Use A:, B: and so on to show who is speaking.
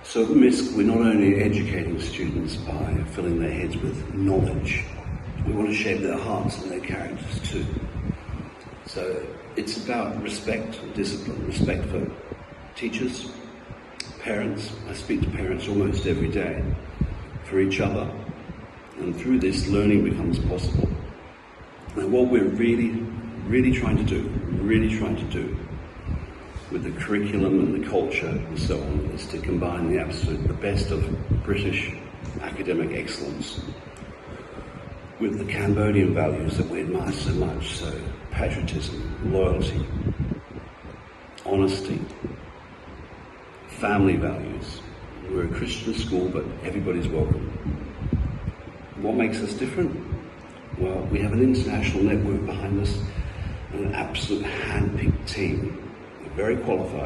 A: So at MISC, we're not only educating students by filling their heads with knowledge, we want to shape their hearts and their characters too. So it's about respect and discipline, respect for teachers, parents. I speak to parents almost every day, for each other, and through this learning becomes possible. And what we're really trying to do with the curriculum and the culture and so on is to combine the best of British academic excellence with the Cambodian values that we admire so much, so patriotism, loyalty, honesty, family values. We're a Christian school, but everybody's welcome. What makes us different? Well, we have an international network behind us and an absolute hand-picked team, very qualified.